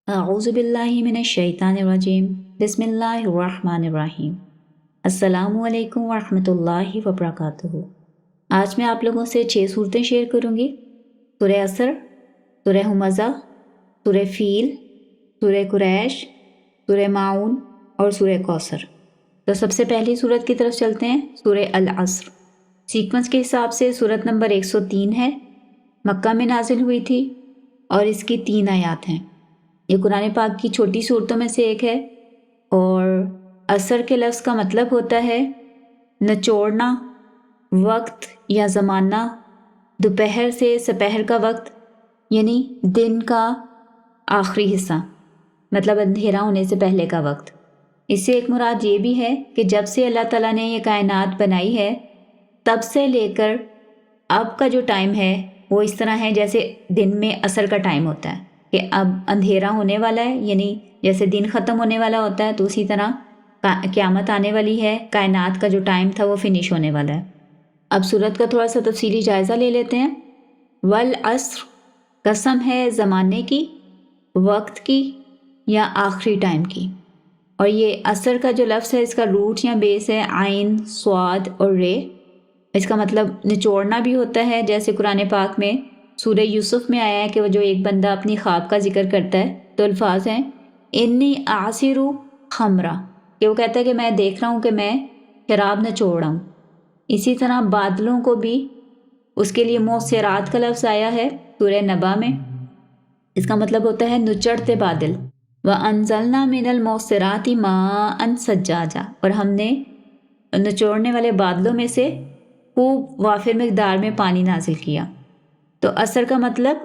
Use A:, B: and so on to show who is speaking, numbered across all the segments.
A: اعوذ باللہ من الشیطان الرجیم بسم اللہ الرحمن الرحیم السلام علیکم ورحمۃ اللہ وبرکاتہ۔ آج میں آپ لوگوں سے 6 صورتیں شیئر کروں گی۔ سورہ عصر، سورہ ہمزہ، سورہ فیل، سورہ قریش، سورہ معون اور سورہ کوثر۔ تو سب سے پہلی صورت کی طرف چلتے ہیں، سورہ العصر۔ سیکوینس کے حساب سے صورت نمبر 103 ہے، مکہ میں نازل ہوئی تھی اور اس کی 3 آیات ہیں۔ یہ قرآن پاک کی چھوٹی صورتوں میں سے ایک ہے، اور عصر کے لفظ کا مطلب ہوتا ہے نچوڑنا، وقت یا زمانہ، دوپہر سے سپہر کا وقت، یعنی دن کا آخری حصہ، مطلب اندھیرا ہونے سے پہلے کا وقت۔ اس سے ایک مراد یہ بھی ہے کہ جب سے اللہ تعالیٰ نے یہ کائنات بنائی ہے تب سے لے کر اب کا جو ٹائم ہے وہ اس طرح ہے جیسے دن میں عصر کا ٹائم ہوتا ہے کہ اب اندھیرا ہونے والا ہے، یعنی جیسے دن ختم ہونے والا ہوتا ہے تو اسی طرح قیامت آنے والی ہے، کائنات کا جو ٹائم تھا وہ فنش ہونے والا ہے۔ اب سورت کا تھوڑا سا تفصیلی جائزہ لے لیتے ہیں۔ والعصر، قسم ہے زمانے کی، وقت کی یا آخری ٹائم کی۔ اور یہ عصر کا جو لفظ ہے اس کا روٹ یا بیس ہے عین، صاد اور رے۔ اس کا مطلب نچوڑنا بھی ہوتا ہے، جیسے قرآن پاک میں سورہ یوسف میں آیا ہے کہ وہ جو ایک بندہ اپنی خواب کا ذکر کرتا ہے تو الفاظ ہیں انی اعصر خمرا، کہ وہ کہتا ہے کہ میں دیکھ رہا ہوں کہ میں شراب نچوڑ رہا ہوں۔ اسی طرح بادلوں کو بھی اس کے لیے موسرات کا لفظ آیا ہے سورہ نبا میں، اس کا مطلب ہوتا ہے نچڑتے بادل۔ وَأَنزَلْنَا مِنَ الْمُعْصِرَاتِ مَاءً ثَجَّاجًا، اور ہم نے نچوڑنے والے بادلوں میں سے خوب وافر مقدار میں پانی نازل کیا۔ تو عصر کا مطلب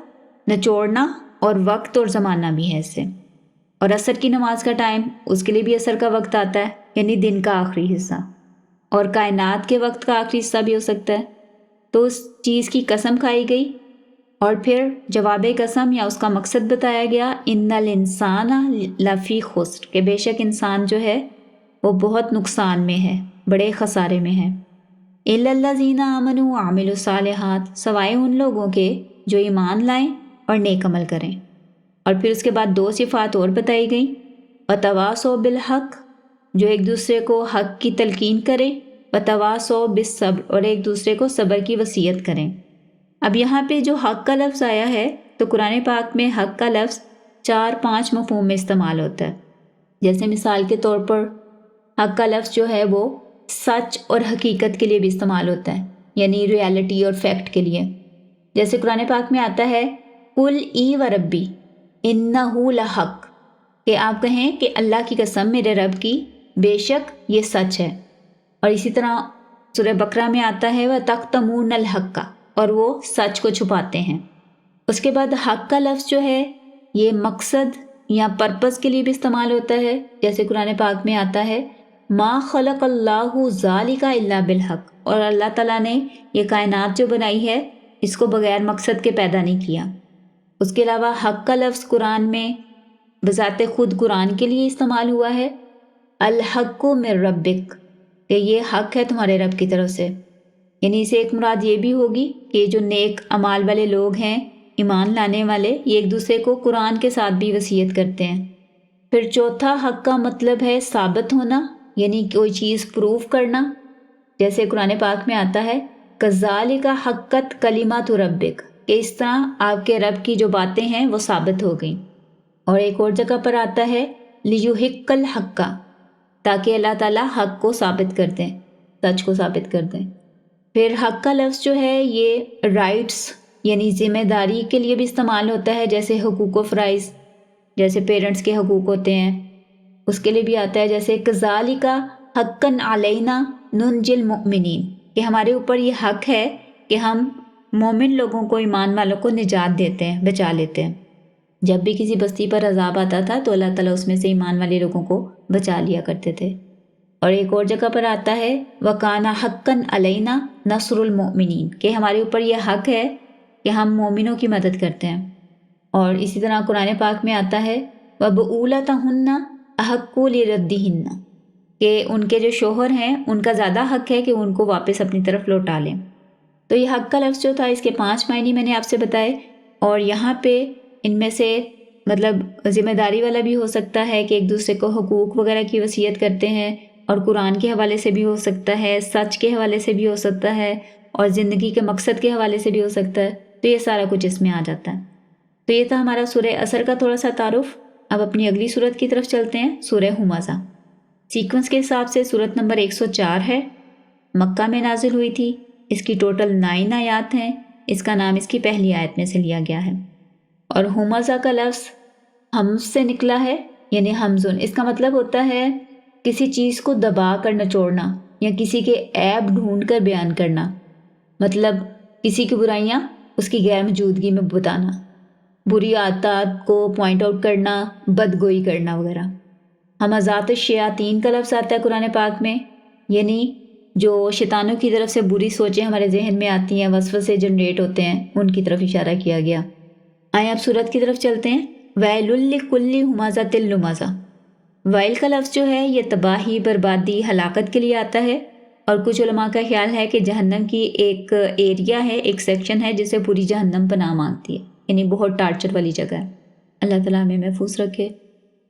A: نچوڑنا اور وقت اور زمانہ بھی ہے اس سے۔ اور عصر کی نماز کا ٹائم، اس کے لیے بھی عصر کا وقت آتا ہے، یعنی دن کا آخری حصہ، اور کائنات کے وقت کا آخری حصہ بھی ہو سکتا ہے۔ تو اس چیز کی قسم کھائی گئی اور پھر جواب قسم یا اس کا مقصد بتایا گیا، ان الانسان لفی خسر، کہ بے شک انسان جو ہے وہ بہت نقصان میں ہے، بڑے خسارے میں ہے۔ الا الذین آمنوا وعملوا الصالحات، سوائے ان لوگوں کے جو ایمان لائیں اور نیک عمل کریں۔ اور پھر اس کے بعد 2 صفات اور بتائی گئیں، وتواصوا بالحق، جو ایک دوسرے کو حق کی تلقین کریں، وتواصوا بالصبر، اور ایک دوسرے کو صبر کی وصیت کریں۔ اب یہاں پہ جو حق کا لفظ آیا ہے تو قرآن پاک میں حق کا لفظ 4-5 مفہوم میں استعمال ہوتا ہے۔ جیسے مثال کے طور پر حق کا لفظ جو ہے وہ سچ اور حقیقت کے لیے بھی استعمال ہوتا ہے، یعنی ریالٹی اور فیکٹ کے لیے۔ جیسے قرآن پاک میں آتا ہے قل ای و ربی انہ لحق، کہ آپ کہیں کہ اللہ کی قسم میرے رب کی، بے شک یہ سچ ہے۔ اور اسی طرح سورہ بقرہ میں آتا ہے وَتَكْتُمُونَ الْحَقَّ، اور وہ سچ کو چھپاتے ہیں۔ اس کے بعد حق کا لفظ جو ہے یہ مقصد یا پرپس کے لیے بھی استعمال ہوتا ہے، جیسے قرآن پاک میں آتا ہے ما خلق اللہ ذالک الا بالحق، اور اللہ تعالیٰ نے یہ کائنات جو بنائی ہے اس کو بغیر مقصد کے پیدا نہیں کیا۔ اس کے علاوہ حق کا لفظ قرآن میں بذات خود قرآن کے لیے استعمال ہوا ہے، الحق من ربک، کہ یہ حق ہے تمہارے رب کی طرف سے۔ یعنی اسے ایک مراد یہ بھی ہوگی کہ جو نیک اعمال والے لوگ ہیں، ایمان لانے والے، یہ ایک دوسرے کو قرآن کے ساتھ بھی وصیت کرتے ہیں۔ پھر چوتھا حق کا مطلب ہے ثابت ہونا، یعنی کوئی چیز پروف کرنا، جیسے قرآن پاک میں آتا ہے کذالک حقت کلمات ربک، کہ اس طرح آپ کے رب کی جو باتیں ہیں وہ ثابت ہو گئیں۔ اور ایک اور جگہ پر آتا ہے لیحق الحق، تاکہ اللہ تعالیٰ حق کو ثابت کر دیں، سچ کو ثابت کر دیں۔ پھر حق کا لفظ جو ہے یہ رائٹس یعنی ذمہ داری کے لیے بھی استعمال ہوتا ہے، جیسے حقوق و فرائض، جیسے پیرنٹس کے حقوق ہوتے ہیں اس کے لیے بھی آتا ہے، جیسے کذالک حقا علینا ننجی المؤمنین، کہ ہمارے اوپر یہ حق ہے کہ ہم مومن لوگوں کو، ایمان والوں کو نجات دیتے ہیں، بچا لیتے ہیں۔ جب بھی کسی بستی پر عذاب آتا تھا تو اللہ تعالیٰ اس میں سے ایمان والے لوگوں کو بچا لیا کرتے تھے۔ اور ایک اور جگہ پر آتا ہے وَكَانَ حَقًّا عَلَيْنَا نَصْرُ الْمُؤْمِنِينَ، کہ ہمارے اوپر یہ حق ہے کہ ہم مومنوں کی مدد کرتے ہیں۔ اور اسی طرح قرآن پاک میں آتا ہے وَبُعُولَتُهُنَّ أَحَقُّ لِرَدِّهِنَّ، کہ ان کے جو شوہر ہیں ان کا زیادہ حق ہے کہ ان کو واپس اپنی طرف لوٹا لیں۔ تو یہ حق کا لفظ جو تھا اس کے 5 معنی میں نے آپ سے بتائے، اور یہاں پہ ان میں سے مطلب ذمہ داری والا بھی ہو سکتا ہے کہ ایک دوسرے کو حقوق وغیرہ کی وصیت کرتے ہیں، اور قرآن کے حوالے سے بھی ہو سکتا ہے، سچ کے حوالے سے بھی ہو سکتا ہے، اور زندگی کے مقصد کے حوالے سے بھی ہو سکتا ہے، تو یہ سارا کچھ اس میں آ جاتا ہے۔ تو یہ تھا ہمارا سورہ عصر کا تھوڑا سا تعارف۔ اب اپنی اگلی صورت کی طرف چلتے ہیں، سورہ ہمزہ۔ سیکوینس کے حساب سے صورت نمبر 104 ہے، مکہ میں نازل ہوئی تھی، اس کی ٹوٹل 9 آیات ہیں، اس کا نام اس کی پہلی آیت میں سے لیا گیا ہے۔ اور ہمزہ کا لفظ ہمز سے نکلا ہے، یعنی ہمزن، اس کا مطلب ہوتا ہے کسی چیز کو دبا کر نچوڑنا یا کسی کے عیب ڈھونڈ کر بیان کرنا، مطلب کسی کی برائیاں اس کی غیر موجودگی میں بتانا، بری عادات کو پوائنٹ آؤٹ کرنا، بدگوئی کرنا وغیرہ۔ ہمزات الشیاطین کا لفظ آتا ہے قرآن پاک میں، یعنی جو شیطانوں کی طرف سے بری سوچیں ہمارے ذہن میں آتی ہیں، وسوسے جنریٹ ہوتے ہیں، ان کی طرف اشارہ کیا گیا۔ آئیں اب صورت کی طرف چلتے ہیں۔ ویل لکل ہمزۃ لمزہ، ویل کا لفظ جو ہے یہ تباہی، بربادی، ہلاکت کے لیے آتا ہے، اور کچھ علماء کا خیال ہے کہ جہنم کی ایک ایریا ہے، ایک سیکشن ہے جسے پوری جہنم پناہ مانگتی ہے، یعنی بہت ٹارچر والی جگہ ہے۔ اللہ تعالیٰ ہمیں محفوظ رکھے۔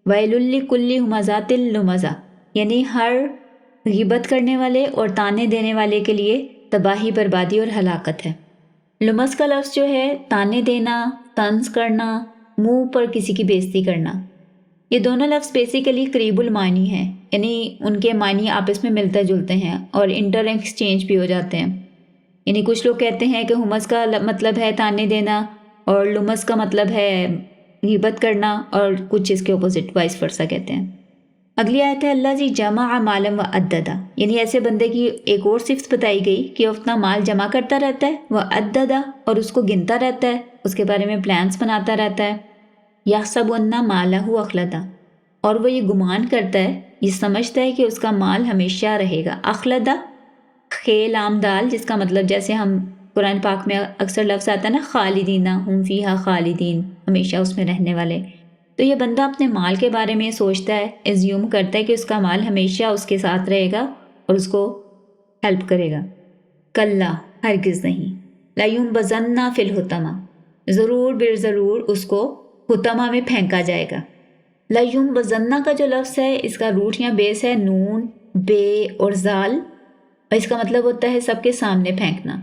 A: ویل لکل ہمزۃ لمزہ، یعنی ہر غیبت کرنے والے اور تانے دینے والے کے لیے تباہی، بربادی اور ہلاکت ہے۔ لمز کا لفظ جو ہے تانے دینا، طنز کرنا، منہ پر کسی کی بے عزتی کرنا، یہ دونوں لفظ بیسیکلی قریب المعنی ہیں، یعنی ان کے معنی آپس میں ملتے جلتے ہیں اور انٹر ایکسچینج بھی ہو جاتے ہیں۔ یعنی کچھ لوگ کہتے ہیں کہ ہمز کا مطلب ہے تانے دینا اور لمز کا مطلب ہے غیبت کرنا، اور کچھ اس کے اپوزٹ وائس ورسا کہتے ہیں۔ اگلی آیت ہے اللہ زی جمع مالا و عددا، یعنی ایسے بندے کی ایک اور صفت بتائی گئی کہ وہ اپنا مال جمع کرتا رہتا ہے، وہ عددا، اور اس کو گنتا رہتا ہے، اس کے بارے میں پلانس بناتا رہتا ہے۔ یحسب ان مالہ اخلدا، اور وہ یہ گمان کرتا ہے، یہ سمجھتا ہے کہ اس کا مال ہمیشہ رہے گا۔ اخلدا خیل عام دال، جس کا مطلب جیسے ہم قرآن پاک میں اکثر لفظ آتا ہے نا، خالدین ہم فیہا خالدین، ہمیشہ اس میں رہنے والے۔ تو یہ بندہ اپنے مال کے بارے میں سوچتا ہے، ایزیوم کرتا ہے کہ اس کا مال ہمیشہ اس کے ساتھ رہے گا اور اس کو ہیلپ کرے گا۔ کلا، ہرگز نہیں، لَيُنبَذَنَّ فِي الْحُطَمَةِ، ضرور بر ضرور اس کو حطمہ میں پھینکا جائے گا۔ لَيُنبَذَنَّ کا جو لفظ ہے اس کا روٹ یا بیس ہے نون، بے اور زال، اور اس کا مطلب ہوتا ہے سب کے سامنے پھینکنا،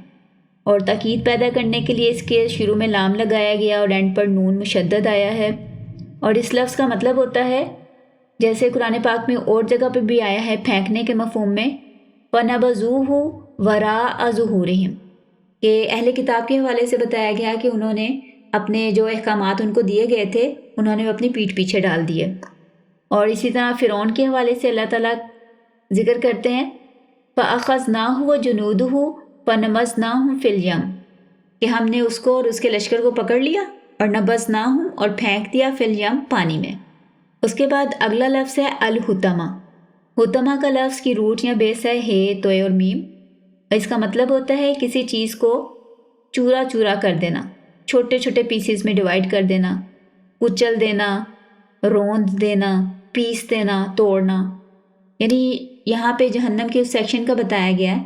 A: اور تاکید پیدا کرنے کے لیے اس کے شروع میں لام لگایا گیا اور اینڈ پر نون مشدد آیا ہے۔ اور اس لفظ کا مطلب ہوتا ہے، جیسے قرآن پاک میں اور جگہ پہ بھی آیا ہے پھینکنے کے مفہوم میں، فَنَبَذُوهُ وَرَاءَ ظُهُورِهِمْ، کہ اہل کتاب کے حوالے سے بتایا گیا کہ انہوں نے اپنے جو احکامات ان کو دیے گئے تھے انہوں نے اپنی پیٹھ پیچھے ڈال دیے۔ اور اسی طرح فرعون کے حوالے سے اللہ تعالیٰ ذکر کرتے ہیں فَأَخَذْنَاهُ وَجُنُودُهُ فَنَبَذْنَاهُمْ فِي الْيَمِّ، کہ ہم نے اس کو اور اس کے لشکر کو پکڑ لیا اور نبذناہم اور پھینک دیا فی الیم، پانی میں۔ اس کے بعد اگلا لفظ ہے الحطمہ۔ حطمہ کا لفظ کی روٹ یا بیس ہے ہے، توئے اور میم، اور اس کا مطلب ہوتا ہے کسی چیز کو چورا چورا کر دینا، چھوٹے چھوٹے پیسز میں ڈیوائیڈ کر دینا، کچل دینا، روند دینا، پیس دینا، توڑنا۔ یعنی یہاں پہ جہنم کے اس سیکشن کا بتایا گیا ہے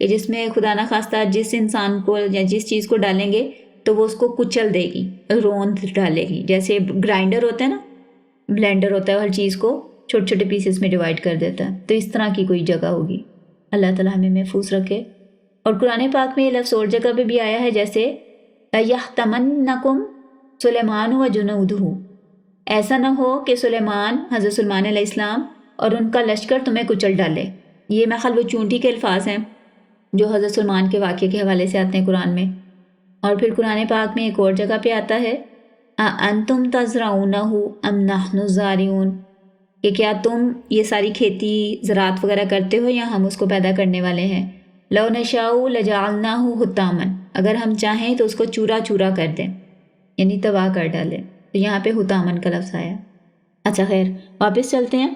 A: کہ جس میں خدا نخواستہ جس انسان کو یا جس چیز کو ڈالیں گے تو وہ اس کو کچل دے گی، روند ڈالے گی، جیسے گرائنڈر ہوتا ہے نا، بلینڈر ہوتا ہے، ہر چیز کو چھوٹے چھوٹے پیسز میں ڈیوائیڈ کر دیتا ہے، تو اس طرح کی کوئی جگہ ہوگی۔ اللہ تعالیٰ ہمیں محفوظ رکھے۔ اور قرآن پاک میں یہ لفظ اور جگہ پہ بھی آیا ہے، جیسے یحتمنکم سلیمان و جنودہ، ایسا نہ ہو کہ سلیمان، حضرت سلیمان علیہ السلام اور ان کا لشکر تمہیں کچل ڈالے۔ یہ محل و چونٹی کے الفاظ ہیں جو حضرت سلیمان کے واقعے کے حوالے سے آتے ہیں قرآن میں۔ اور پھر قرآن پاک میں ایک اور جگہ پہ آتا ہے اَأَنتُمْ تَزْرَعُونَهُ أَمْ نَحْنُ الزَّارِعُونَ، کہ کیا تم یہ ساری کھیتی زراعت وغیرہ کرتے ہو یا ہم اس کو پیدا کرنے والے ہیں۔ لَوْ نَشَاءُ لَجَعَلْنَاهُ حُطَامًا، اگر ہم چاہیں تو اس کو چورا چورا کر دیں، یعنی تباہ کر ڈالیں۔ تو یہاں پہ حُطَامًا کا لفظ آیا۔ اچھا خیر، واپس چلتے ہیں۔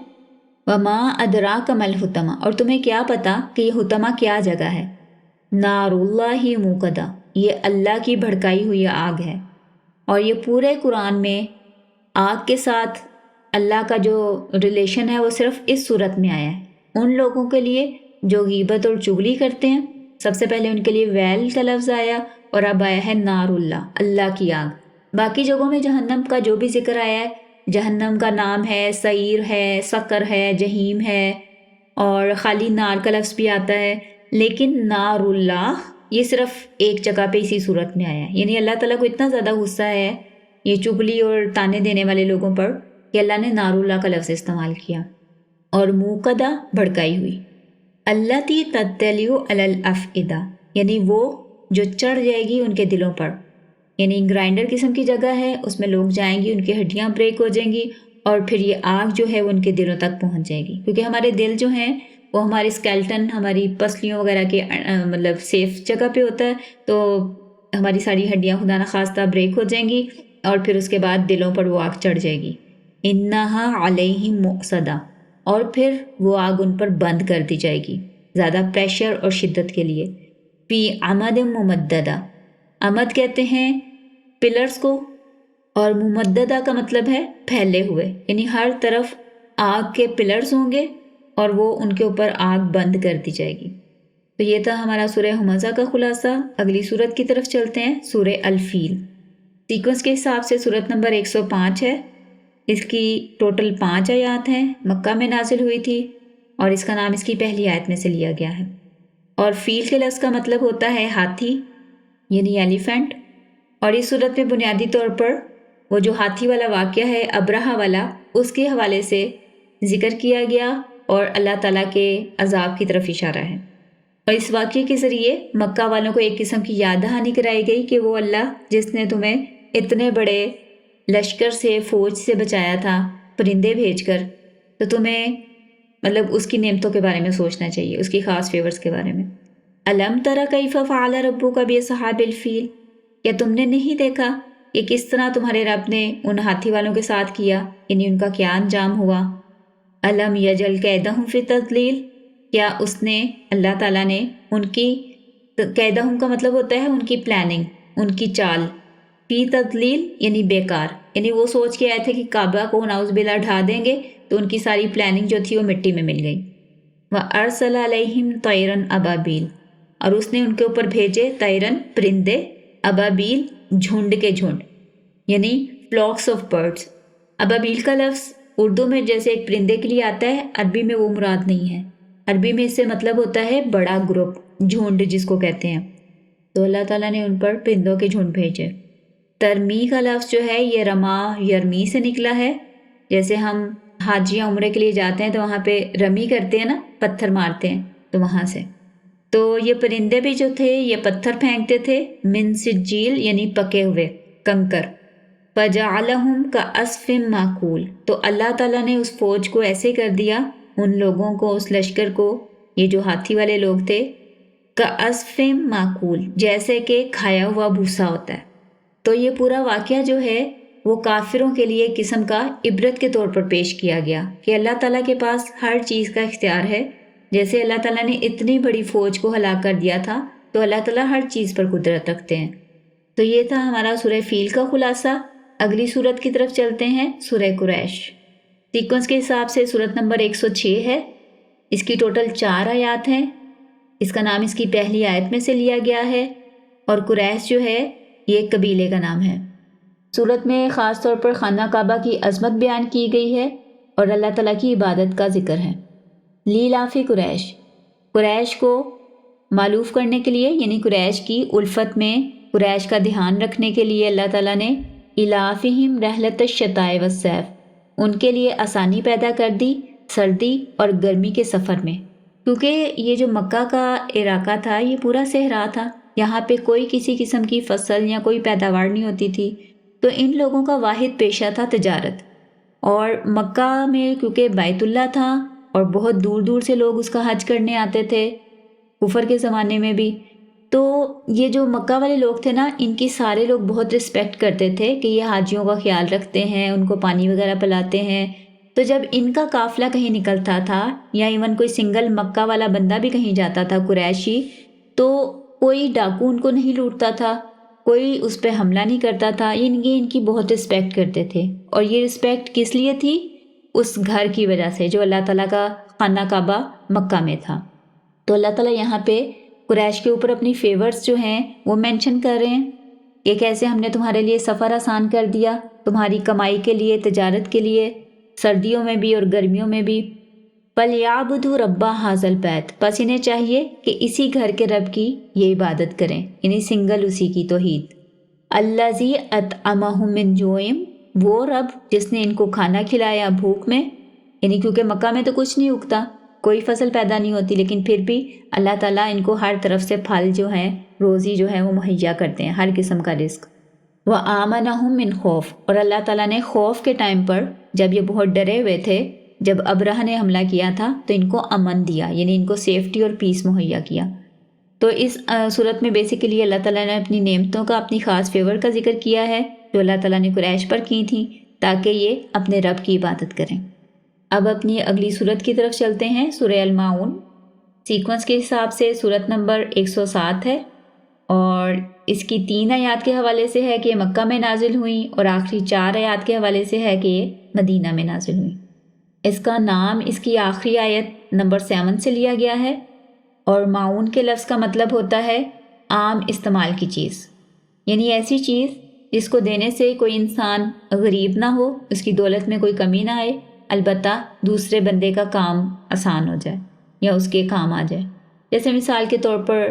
A: وَمَا أَدْرَاكَ مَا الْحُطَمَةُ، اور تمہیں کیا پتہ کہ یہ حُطَمہ کیا جگہ ہے۔ نار اللہ موقدہ، یہ اللہ کی بھڑکائی ہوئی آگ ہے۔ اور یہ پورے قرآن میں آگ کے ساتھ اللہ کا جو ریلیشن ہے وہ صرف اس صورت میں آیا ہے۔ ان لوگوں کے لیے جو غیبت اور چغلی کرتے ہیں، سب سے پہلے ان کے لیے ویل کا لفظ آیا، اور اب آیا ہے نار اللہ، اللہ کی آگ۔ باقی جگہوں میں جہنم کا جو بھی ذکر آیا ہے، جہنم کا نام ہے، سعیر ہے، سقر ہے، جہیم ہے، اور خالی نار کا لفظ بھی آتا ہے، لیکن نار اللہ یہ صرف ایک جگہ پہ اسی صورت میں آیا ہے۔ یعنی اللہ تعالیٰ کو اتنا زیادہ غصہ ہے یہ چگلی اور تانے دینے والے لوگوں پر کہ اللہ نے نار اللہ کا لفظ استعمال کیا۔ اور موقدہ بھڑکائی ہوئی، التی تطلع علی الافئدہ، یعنی وہ جو چڑھ جائے گی ان کے دلوں پر، یعنی گرائنڈر قسم کی جگہ ہے، اس میں لوگ جائیں گی، ان کی ہڈیاں بریک ہو جائیں گی، اور پھر یہ آگ جو ہے وہ ان کے دلوں تک پہنچ جائے گی، کیونکہ ہمارے دل جو ہیں وہ ہمارے اسکیلٹن، ہماری پسلیوں وغیرہ کے مطلب سیف جگہ پہ ہوتا ہے، تو ہماری ساری ہڈیاں خدا نخواستہ بریک ہو جائیں گی، اور پھر اس کے بعد دلوں پر وہ آگ چڑھ جائے گی۔ انہا علیہم مؤصدہ، اور پھر وہ آگ ان پر بند کر دی جائے گی زیادہ پریشر اور شدت کے لیے۔ فی عمد ممددہ، عمد کہتے ہیں پلرز کو، اور ممددہ کا مطلب ہے پھیلے ہوئے، یعنی ہر طرف آگ کے پلرز ہوں گے اور وہ ان کے اوپر آگ بند کر دی جائے گی۔ تو یہ تھا ہمارا سورہ ہمزہ کا خلاصہ۔ اگلی سورت کی طرف چلتے ہیں، سورہ الفیل۔ سیکوینس کے حساب سے سورت نمبر 105 ہے، اس کی ٹوٹل 5 آیات ہیں، مکہ میں نازل ہوئی تھی، اور اس کا نام اس کی پہلی آیت میں سے لیا گیا ہے۔ اور فیل کے لفظ کا مطلب ہوتا ہے ہاتھی، یعنی ایلیفینٹ، اور اس صورت میں بنیادی طور پر وہ جو ہاتھی والا واقعہ ہے ابرہہ والا، اس کے حوالے سے ذکر کیا گیا اور اللہ تعالیٰ کے عذاب کی طرف اشارہ ہے۔ اور اس واقعے کے ذریعے مکہ والوں کو ایک قسم کی یاد دہانی کرائی گئی کہ وہ اللہ جس نے تمہیں اتنے بڑے لشکر سے، فوج سے بچایا تھا پرندے بھیج کر، تو تمہیں مطلب اس کی نعمتوں کے بارے میں سوچنا چاہیے، اس کی خاص فیورز کے بارے میں۔ الم تری کیف فعل ربک باصحاب الفیل، کیا تم نے نہیں دیکھا کہ کس طرح تمہارے رب نے ان ہاتھی والوں کے ساتھ کیا، یعنی ان کا کیا انجام ہوا۔ الم یجعل کیدہم فی تضلیل، کیا اس نے، اللہ تعالیٰ نے ان کی، کیدہم کا مطلب ہوتا ہے ان کی پلاننگ، ان کی چال، فی تضلیل یعنی بیکار، یعنی وہ سوچ کے آئے تھے کہ کعبہ کو نعوذ باللہ ڈھا دیں گے، تو ان کی ساری پلاننگ جو تھی وہ مٹی میں مل گئی۔ وَأَرْسَلَ عَلَيْهِمْ طَيْرًا أَبَابِيلَ، اور اس نے ان کے اوپر بھیجے طیرن پرندے، ابابیل جھنڈ کے جھنڈ، یعنی فلاکس آف برڈز۔ ابابیل کا لفظ اردو میں جیسے ایک پرندے کے لیے آتا ہے، عربی میں وہ مراد نہیں ہے، عربی میں اس سے مطلب ہوتا ہے بڑا گروپ، جھنڈ جس کو کہتے ہیں۔ تو اللہ تعالیٰ نے ان پر پرندوں کے جھنڈ بھیجے۔ ترمی کا لفظ جو ہے یہ رما یرمی سے نکلا ہے، جیسے ہم حاجیاں عمرے کے لیے جاتے ہیں تو وہاں پہ رمی کرتے ہیں نا، پتھر مارتے ہیں، تو وہاں سے۔ تو یہ پرندے بھی جو تھے یہ پتھر پھینکتے تھے، من سجیل یعنی پکے ہوئے کنکر، فجعلہم کعصف ماکول، تو اللہ تعالیٰ نے اس فوج کو ایسے کر دیا، ان لوگوں کو، اس لشکر کو، یہ جو ہاتھی والے لوگ تھے، کعصف ماکول، جیسے کہ کھایا ہوا بھوسا ہوتا ہے۔ تو یہ پورا واقعہ جو ہے وہ کافروں کے لیے ایک قسم کا عبرت کے طور پر پیش کیا گیا کہ اللہ تعالیٰ کے پاس ہر چیز کا اختیار ہے۔ جیسے اللہ تعالیٰ نے اتنی بڑی فوج کو ہلاک کر دیا تھا، تو اللہ تعالیٰ ہر چیز پر قدرت رکھتے ہیں۔ تو یہ تھا ہمارا سورہ فیل کا خلاصہ۔ اگلی سورت کی طرف چلتے ہیں، سورہ قریش۔ سیکوینس کے حساب سے سورت نمبر 106 ہے، اس کی ٹوٹل 4 آیات ہیں، اس کا نام اس کی پہلی آیت میں سے لیا گیا ہے، اور قریش جو ہے یہ ایک قبیلے کا نام ہے۔ سورت میں خاص طور پر خانہ کعبہ کی عظمت بیان کی گئی ہے اور اللہ تعالیٰ کی عبادت کا ذکر ہے۔ لیلافی قریش، قریش کو معلوف کرنے کے لیے، یعنی قریش کی الفت میں قریش کا دھیان رکھنے کے لیے اللہ تعالیٰ نے الافہم رحلت الشتاء والصیف، ان کے لیے آسانی پیدا کر دی سردی اور گرمی کے سفر میں، کیونکہ یہ جو مکہ کا علاقہ تھا یہ پورا صحرا تھا، یہاں پہ کوئی کسی قسم کی فصل یا کوئی پیداوار نہیں ہوتی تھی، تو ان لوگوں کا واحد پیشہ تھا تجارت۔ اور مکہ میں کیونکہ بیت اللہ تھا اور بہت دور دور سے لوگ اس کا حج کرنے آتے تھے، کفر کے زمانے میں بھی، تو یہ جو مکہ والے لوگ تھے نا، ان کی سارے لوگ بہت رسپیکٹ کرتے تھے کہ یہ حاجیوں کا خیال رکھتے ہیں، ان کو پانی وغیرہ پلاتے ہیں۔ تو جب ان کا قافلہ کہیں نکلتا تھا یا ایون کوئی سنگل مکہ والا بندہ بھی کہیں جاتا تھا قریشی، تو کوئی ڈاکو ان کو نہیں لوٹتا تھا، کوئی اس پہ حملہ نہیں کرتا تھا، ان کی بہت رسپیکٹ کرتے تھے۔ اور یہ رسپیکٹ کس لیے تھی؟ اس گھر کی وجہ سے جو اللہ تعالیٰ کا خانہ کعبہ مکہ میں تھا۔ تو اللہ تعالیٰ یہاں پہ قریش کے اوپر اپنی فیورز جو ہیں وہ مینشن کر رہے ہیں یہ کیسے ہم نے تمہارے لیے سفر آسان کر دیا، تمہاری کمائی کے لیے، تجارت کے لیے، سردیوں میں بھی اور گرمیوں میں بھی۔ فَلْيَعْبُدُوا رَبَّ هَٰذَا الْبَيْتِ، بس انہیں چاہیے کہ اسی گھر کے رب کی یہ عبادت کریں، یعنی سنگل اسی کی توحید۔ الَّذِي أَطْعَمَهُم مِّن جُوعٍ، وہ رب جس نے ان کو کھانا کھلایا بھوک میں، یعنی کیونکہ مکہ میں تو کچھ نہیں اگتا، کوئی فصل پیدا نہیں ہوتی، لیکن پھر بھی اللہ تعالیٰ ان کو ہر طرف سے پھل جو ہیں، روزی جو ہے وہ مہیا کرتے ہیں، ہر قسم کا رزق۔ وَآمَنَهُم مِّن خوف، اور اللہ تعالیٰ نے خوف کے ٹائم پر جب یہ بہت ڈرے ہوئے تھے، جب ابرہہ نے حملہ کیا تھا تو ان کو امن دیا، یعنی ان کو سیفٹی اور پیس مہیا کیا۔ تو اس صورت میں بیسیکلی اللہ تعالیٰ نے اپنی نعمتوں کا، اپنی خاص فیور کا ذکر کیا ہے جو اللہ تعالیٰ نے قریش پر کی تھیں تاکہ یہ اپنے رب کی عبادت کریں۔ اب اپنی اگلی صورت کی طرف چلتے ہیں، سورہ الماعون۔ سیکوینس کے حساب سے صورت نمبر 107 ہے اور اس کی 3 آیات کے حوالے سے ہے کہ یہ مکہ میں نازل ہوئیں، اور آخری 4 آیات کے حوالے سے ہے کہ یہ مدینہ میں نازل ہوئیں۔ اس کا نام اس کی آخری آیت نمبر 7 سے لیا گیا ہے، اور معاون کے لفظ کا مطلب ہوتا ہے عام استعمال کی چیز، یعنی ایسی چیز جس کو دینے سے کوئی انسان غریب نہ ہو، اس کی دولت میں کوئی کمی نہ آئے، البتہ دوسرے بندے کا کام آسان ہو جائے یا اس کے کام آ جائے۔ جیسے مثال کے طور پر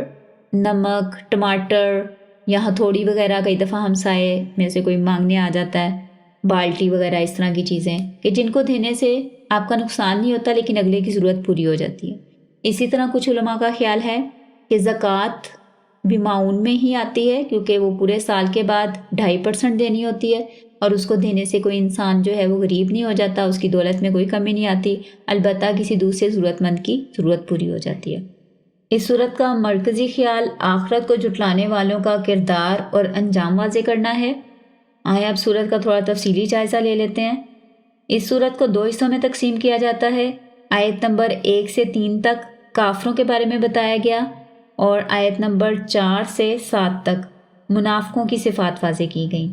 A: نمک، ٹماٹر یا ہتھوڑی وغیرہ، کئی دفعہ ہمسائے میں سے کوئی مانگنے آ جاتا ہے، بالٹی وغیرہ، اس طرح کی چیزیں کہ جن کو دینے سے آپ کا نقصان نہیں ہوتا لیکن اگلے کی ضرورت پوری ہو جاتی ہے۔ اسی طرح کچھ علماء کا خیال ہے کہ زکوٰۃ بھی معاون میں ہی آتی ہے، کیونکہ وہ پورے سال کے بعد 2.5% دینی ہوتی ہے، اور اس کو دینے سے کوئی انسان جو ہے وہ غریب نہیں ہو جاتا، اس کی دولت میں کوئی کمی نہیں آتی، البتہ کسی دوسرے ضرورت مند کی ضرورت پوری ہو جاتی ہے۔ اس صورت کا مرکزی خیال آخرت کو جھٹلانے والوں کا کردار اور انجام واضح کرنا ہے۔ آئیں اب صورت کا تھوڑا تفصیلی جائزہ لے لیتے ہیں۔ اس صورت کو 2 حصوں میں تقسیم کیا جاتا ہے۔ آیت نمبر 1 سے 3 تک کافروں کے بارے میں بتایا گیا، اور آیت نمبر 4 سے 7 تک منافقوں کی صفات واضح کی گئیں۔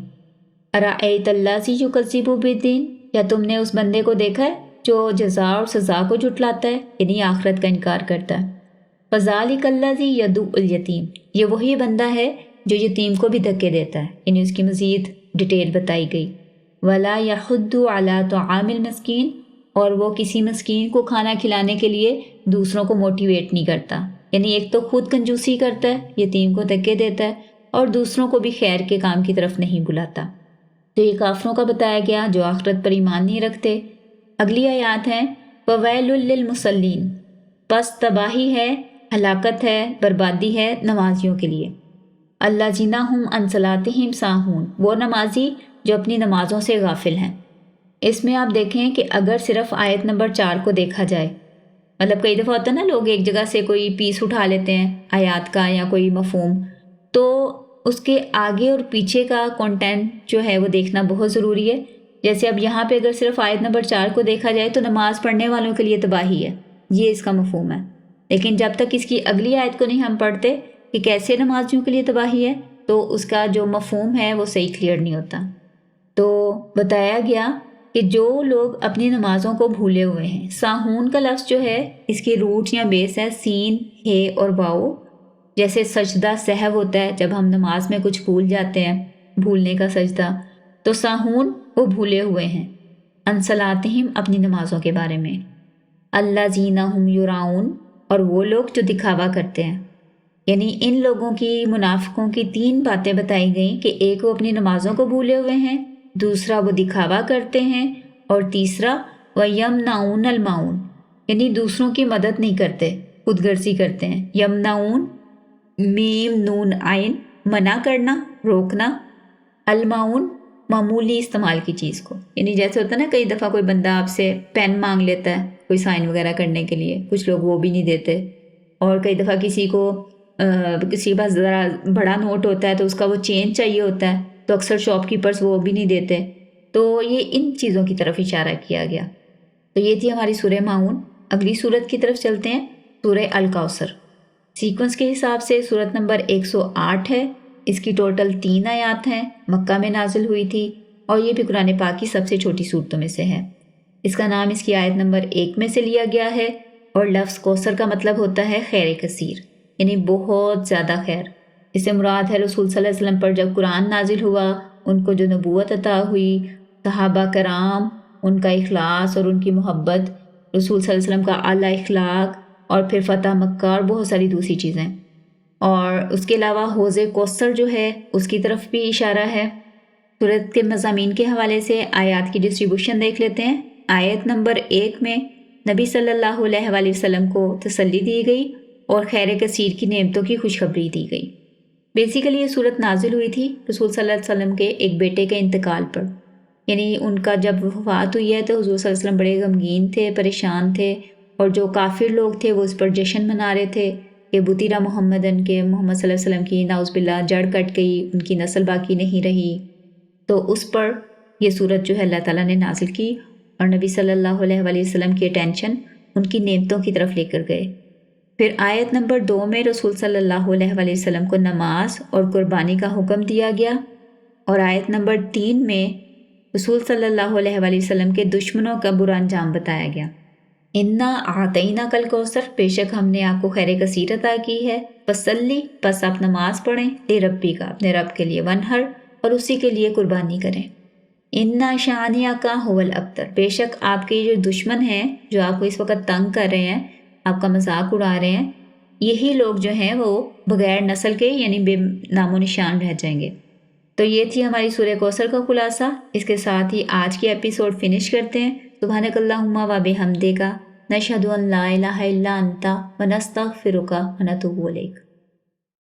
A: ارأیت الذی یکذب بالدین، یا تم نے اس بندے کو دیکھا ہے جو جزا اور سزا کو جھٹلاتا ہے، یعنی آخرت کا انکار کرتا ہے۔ فذلک الذی یدعو الیتیم، یہ وہی بندہ ہے جو یتیم کو بھی دھکے دیتا ہے، یعنی اس کی مزید ڈیٹیل بتائی گئی۔ ولا یحض علی طعام المسکین، اور وہ کسی مسکین کو کھانا کھلانے کے لیے دوسروں کو موٹیویٹ نہیں کرتا، یعنی ایک تو خود کنجوسی کرتا ہے، یتیم کو دھکے دیتا ہے، اور دوسروں کو بھی خیر کے کام کی طرف نہیں بلاتا۔ تو یہ کافروں کا بتایا گیا جو آخرت پر ایمان نہیں رکھتے۔ اگلی آیات ہیں فویل للمصلین، پس تباہی ہے، ہلاکت ہے، بربادی ہے نمازیوں کے لیے۔ الذین ھم عن صلاتہم ساہون، وہ نمازی جو اپنی نمازوں سے غافل ہیں۔ اس میں آپ دیکھیں کہ اگر صرف آیت نمبر 4 کو دیکھا جائے، مطلب کئی دفعہ ہوتا ہے نا لوگ ایک جگہ سے کوئی پیس اٹھا لیتے ہیں آیات کا یا کوئی مفہوم، تو اس کے آگے اور پیچھے کا کنٹینٹ جو ہے وہ دیکھنا بہت ضروری ہے۔ جیسے اب یہاں پہ اگر صرف آیت نمبر 4 کو دیکھا جائے تو نماز پڑھنے والوں کے لیے تباہی ہے، یہ اس کا مفہوم ہے، لیکن جب تک اس کی اگلی آیت کو نہیں ہم پڑھتے کہ کیسے نمازیوں کے لیے تباہی ہے، تو اس کا جو مفہوم ہے وہ صحیح کلیئر نہیں ہوتا۔ تو بتایا گیا کہ جو لوگ اپنی نمازوں کو بھولے ہوئے ہیں، ساہون کا لفظ جو ہے اس کی روٹ یا بیس ہے سین، ہے اور واؤ۔ جیسے سجدہ سہو ہوتا ہے جب ہم نماز میں کچھ بھول جاتے ہیں، بھولنے کا سجدہ، تو ساہون وہ بھولے ہوئے ہیں، عن صلاتہم اپنی نمازوں کے بارے میں۔ الذین ھم یراؤن، اور وہ لوگ جو دکھاوا کرتے ہیں، یعنی ان لوگوں کی، منافقوں کی 3 باتیں بتائی گئیں کہ ایک وہ اپنی نمازوں کو بھولے ہوئے ہیں، دوسرا وہ دکھاوا کرتے ہیں، اور تیسرا وَيَمْنَعُونَ الْمَاعُونَ، یعنی دوسروں کی مدد نہیں کرتے، خود غرضی کرتے ہیں۔ یمنعون، میم نون عین، منع کرنا، روکنا، الماعون، معمولی استعمال کی چیز کو، یعنی جیسے ہوتا ہے نا کئی دفعہ کوئی بندہ آپ سے پین مانگ لیتا ہے کوئی سائن وغیرہ کرنے کے لیے، کچھ لوگ وہ بھی نہیں دیتے، اور کئی دفعہ کسی کے پاس ذرا بڑا نوٹ ہوتا ہے تو اس کا وہ چینج چاہیے ہوتا ہے، تو اکثر شاپ کیپرز وہ بھی نہیں دیتے، تو یہ ان چیزوں کی طرف اشارہ کیا گیا۔ تو یہ تھی ہماری سورہ ماعون۔ اگلی سورت کی طرف چلتے ہیں، سورہ الکوثر۔ سیکوینس کے حساب سے سورت نمبر 108 ہے، اس کی ٹوٹل 3 آیات ہیں، مکہ میں نازل ہوئی تھی، اور یہ بھی قرآن پاک کی سب سے چھوٹی صورتوں میں سے ہے۔ اس کا نام اس کی آیت نمبر 1 میں سے لیا گیا ہے، اور لفظ کوثر کا مطلب ہوتا ہے خیر کثیر، یعنی بہت زیادہ خیر۔ اس سے مراد ہے رسول صلی اللہ علیہ وسلم پر جب قرآن نازل ہوا، ان کو جو نبوت عطا ہوئی، صحابہ کرام، ان کا اخلاص اور ان کی محبت، رسول صلی اللہ علیہ وسلم کا اعلیٰ اخلاق، اور پھر فتح مکہ اور بہت ساری دوسری چیزیں۔ اور اس کے علاوہ حوض کوثر جو ہے اس کی طرف بھی اشارہ ہے۔ سورت کے مضامین کے حوالے سے آیات کی ڈسٹریبیوشن دیکھ لیتے ہیں۔ آیت نمبر 1 میں نبی صلی اللہ علیہ وآلہ وسلم کو تسلی دی گئی اور خیر کثیر کی نعمتوں کی خوشخبری دی گئی۔ بیسیکلی یہ صورت نازل ہوئی تھی رسول صلی اللہ علیہ وسلم کے ایک بیٹے کے انتقال پر، یعنی ان کا جب وفات ہوئی ہے تو حضور صلی اللہ علیہ وسلم بڑے غمگین تھے، پریشان تھے، اور جو کافر لوگ تھے وہ اس پر جشن منا رہے تھے کہ بطیرہ محمدن کے محمد صلی اللہ علیہ وسلم کی نعوذ باللہ جڑ کٹ گئی، ان کی نسل باقی نہیں رہی۔ تو اس پر یہ صورت جو ہے اللہ تعالیٰ نے نازل کی اور نبی صلی اللہ علیہ وآلہ وسلم کی اٹینشن ان کی نعمتوں کی طرف لے کر گئے۔ پھر آیت نمبر 2 میں رسول صلی اللہ علیہ وآلہ وسلم کو نماز اور قربانی کا حکم دیا گیا، اور آیت نمبر 3 میں رسول صلی اللہ علیہ وآلہ وسلم کے دشمنوں کا برا انجام بتایا گیا۔ انا اعطیناک الکوثر، بے شک ہم نے آپ کو خیر کثیر عطا کی ہے، فصلی، پس آپ نماز پڑھیں، لربی کا، اپنے رب کے لیے، ونہر، اور اسی کے لیے قربانی کریں۔ انا شانئک ھو الابتر، بے شک آپ کے جو دشمن ہیں، جو آپ کو اس وقت تنگ کر رہے ہیں، آپ کا مذاق اڑا رہے ہیں، یہی لوگ جو ہیں وہ بغیر نسل کے یعنی بے نام و نشان رہ جائیں گے۔ تو یہ تھی ہماری سورہ کوثر کا خلاصہ۔ اس کے ساتھ ہی آج کی ایپیسوڈ فنش کرتے ہیں۔ سبحانک اللہم و بحمدک، نشہد ان لا الہ الا انت ونستغفرک ونتوب الیک۔